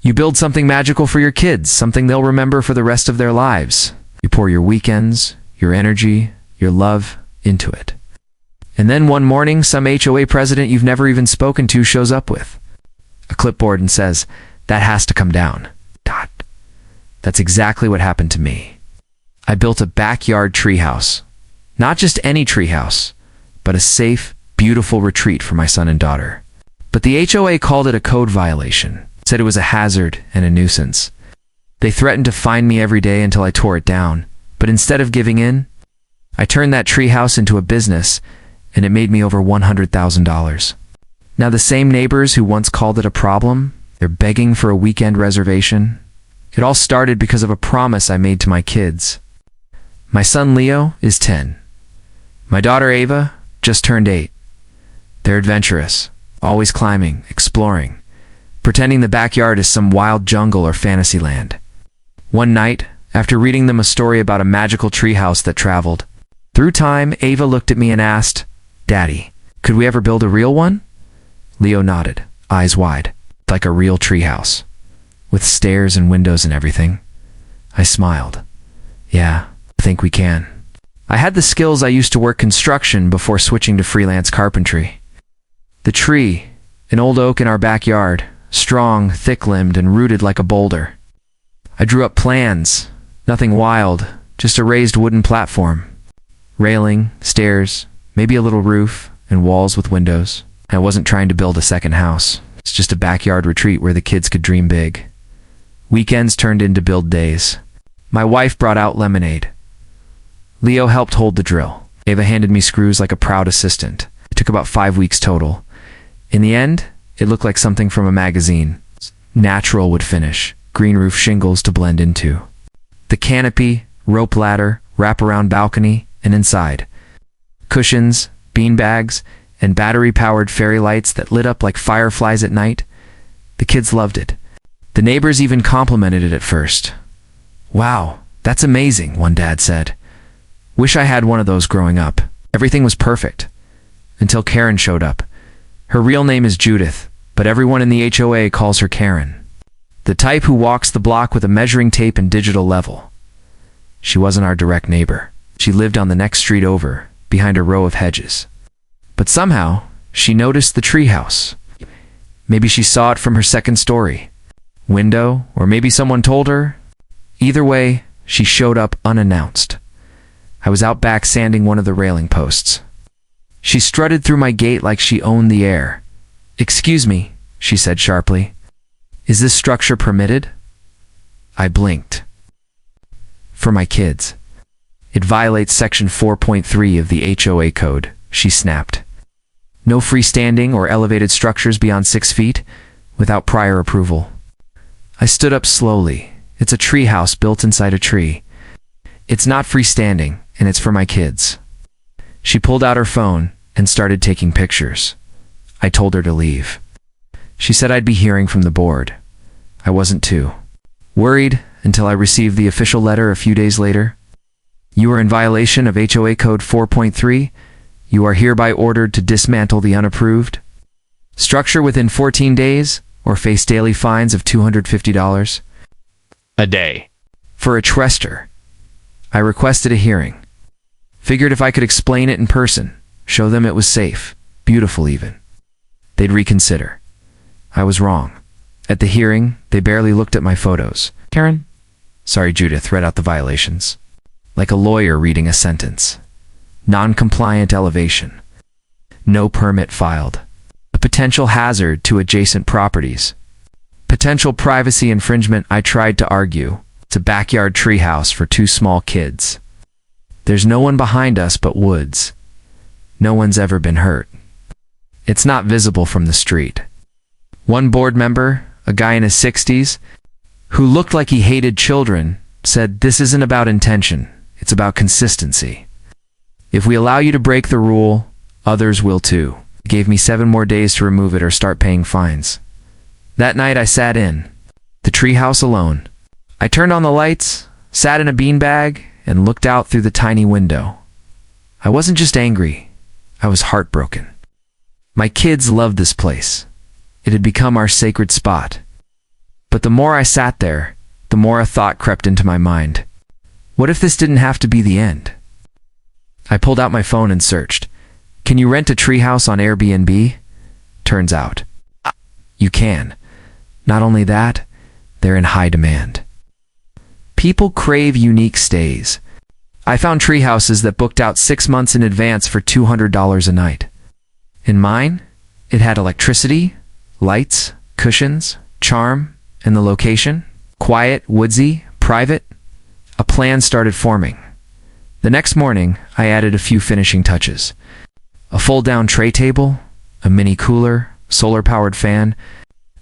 You build something magical for your kids, something they'll remember for the rest of their lives. You pour your weekends, your energy, your love into it. And then one morning, some HOA president you've never even spoken to shows up with a clipboard and says, "That has to come down." That's exactly what happened to me. I built a backyard treehouse. Not just any treehouse, but a safe, beautiful retreat for my son and daughter. But the HOA called it a code violation, said it was a hazard and a nuisance. They threatened to fine me every day until I tore it down. But instead of giving in, I turned that treehouse into a business, and it made me over $100,000. Now the same neighbors who once called it a problem, they're begging for a weekend reservation. It all started because of a promise I made to my kids. My son Leo is 10. My daughter Ava just turned 8. They're adventurous, always climbing, exploring, pretending the backyard is some wild jungle or fantasy land. One night, after reading them a story about a magical treehouse that traveled through time, Ava looked at me and asked, "Daddy, could we ever build a real one?" Leo nodded, eyes wide, like a real treehouse, with stairs and windows and everything. I smiled. "Yeah, I think we can." I had the skills I used to work construction before switching to freelance carpentry. The tree, an old oak in our backyard, strong, thick-limbed, and rooted like a boulder. I drew up plans, nothing wild, just a raised wooden platform. Railing, stairs, maybe a little roof, and walls with windows. I wasn't trying to build a second house. It's just a backyard retreat where the kids could dream big. Weekends turned into build days. My wife brought out lemonade. Leo helped hold the drill. Ava handed me screws like a proud assistant. It took about 5 weeks total. In the end, it looked like something from a magazine. Natural wood finish, green roof shingles to blend into. The canopy, rope ladder, wraparound balcony, and inside, cushions, bean bags, and battery-powered fairy lights that lit up like fireflies at night. The kids loved it. The neighbors even complimented it at first. "Wow, that's amazing," one dad said. "Wish I had one of those growing up. Everything was perfect." Until Karen showed up. Her real name is Judith, but everyone in the HOA calls her Karen. The type who walks the block with a measuring tape and digital level. She wasn't our direct neighbor. She lived on the next street over, behind a row of hedges. But somehow, she noticed the treehouse. Maybe she saw it from her second story window, or maybe someone told her. Either way, she showed up unannounced. I was out back sanding one of the railing posts. She strutted through my gate like she owned the air. "Excuse me," she said sharply. "Is this structure permitted?" I blinked. "For my kids. It violates Section 4.3 of the HOA code," she snapped. "No freestanding or elevated structures beyond 6 feet without prior approval." I stood up slowly. It's a treehouse built inside a tree. It's not freestanding, and it's for my kids. She pulled out her phone and started taking pictures. I told her to leave. She said I'd be hearing from the board. I wasn't too worried until I received the official letter a few days later. "You are in violation of HOA Code 4.3. You are hereby ordered to dismantle the unapproved structure within 14 days or face daily fines of $250 a day for a trespasser." I requested a hearing. Figured if I could explain it in person, show them it was safe, beautiful even, they'd reconsider. I was wrong. At the hearing, they barely looked at my photos. "Karen?" Sorry, Judith read out the violations. Like a lawyer reading a sentence. Non-compliant elevation. No permit filed. A potential hazard to adjacent properties. Potential privacy infringement. I tried to argue. It's a backyard treehouse for 2 small kids. There's no one behind us but woods. No one's ever been hurt. It's not visible from the street. One board member, a guy in his 60s, who looked like he hated children, said, "This isn't about intention, it's about consistency. If we allow you to break the rule, others will too." He gave me 7 more days to remove it or start paying fines. That night I sat in the treehouse alone. I turned on the lights, sat in a beanbag, and looked out through the tiny window. I wasn't just angry, I was heartbroken. My kids loved this place. It had become our sacred spot. But But the more I sat there, the more a thought crept into my mind. What if this didn't have to be the end? I pulled out my phone and searched. Can you rent a treehouse on Airbnb? Turns out, you can. Not only that, they're in high demand. People crave unique stays. I found treehouses that booked out 6 months in advance for $200 a night. In mine, it had electricity, lights, cushions, charm, and the location. Quiet, woodsy, private. A plan started forming. The next morning, I added a few finishing touches. A fold-down tray table, a mini cooler, solar-powered fan.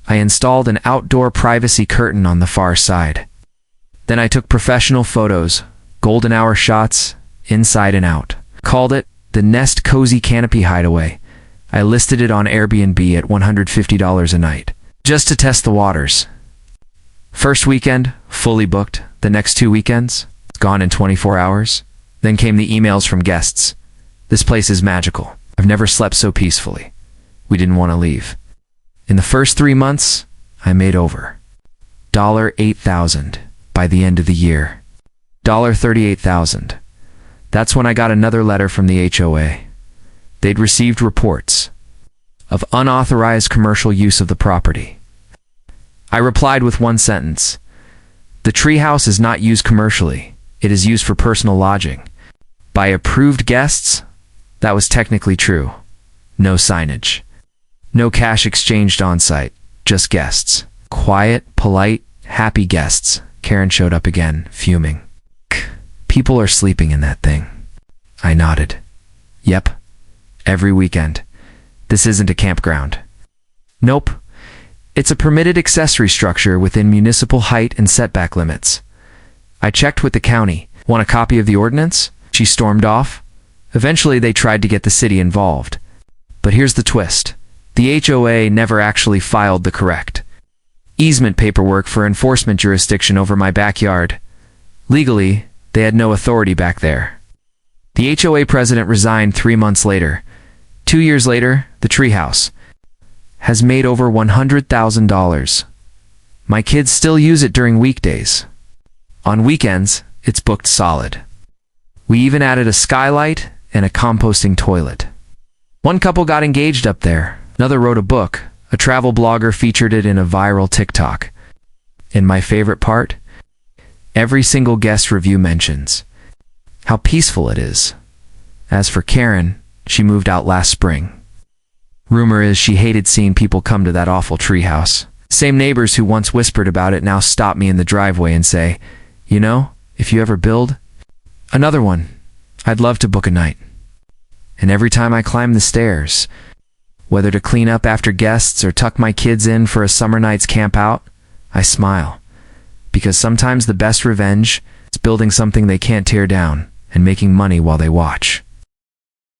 I installed an outdoor privacy curtain on the far side. Then I took professional photos, golden hour shots, inside and out. Called it the Nest Cozy Canopy Hideaway. I listed it on Airbnb at $150 a night, just to test the waters. First weekend, fully booked. The next 2 weekends, it's gone in 24 hours. Then came the emails from guests. This place is magical. I've never slept so peacefully. We didn't want to leave. In the first 3 months, I made over $8,000 by the end of the year. $38,000. That's when I got another letter from the HOA. They'd received reports of unauthorized commercial use of the property. I replied with one sentence. The treehouse is not used commercially. It is used for personal lodging. By approved guests, that was technically true. No signage. No cash exchanged on site. Just guests. Quiet, polite, happy guests. Karen showed up again, fuming. People are sleeping in that thing. I nodded. Yep. Every weekend. This isn't a campground. Nope. It's a permitted accessory structure within municipal height and setback limits. I checked with the county. Want a copy of the ordinance? She stormed off. Eventually, they tried to get the city involved. But here's the twist. The HOA never actually filed the correct easement paperwork for enforcement jurisdiction over my backyard. Legally, they had no authority back there. The HOA president resigned 3 months later. 2 years later, the treehouse has made over $100,000. My kids still use it during weekdays. On weekends, it's booked solid. We even added a skylight and a composting toilet. One couple got engaged up there. Another wrote a book. A travel blogger featured it in a viral TikTok. And my favorite part? Every single guest review mentions how peaceful it is. As for Karen, she moved out last spring. Rumor is she hated seeing people come to that awful treehouse. Same neighbors who once whispered about it now stop me in the driveway and say, you know, if you ever build another one, I'd love to book a night. And every time I climb the stairs, whether to clean up after guests or tuck my kids in for a summer night's camp out, I smile. Because sometimes the best revenge is building something they can't tear down and making money while they watch.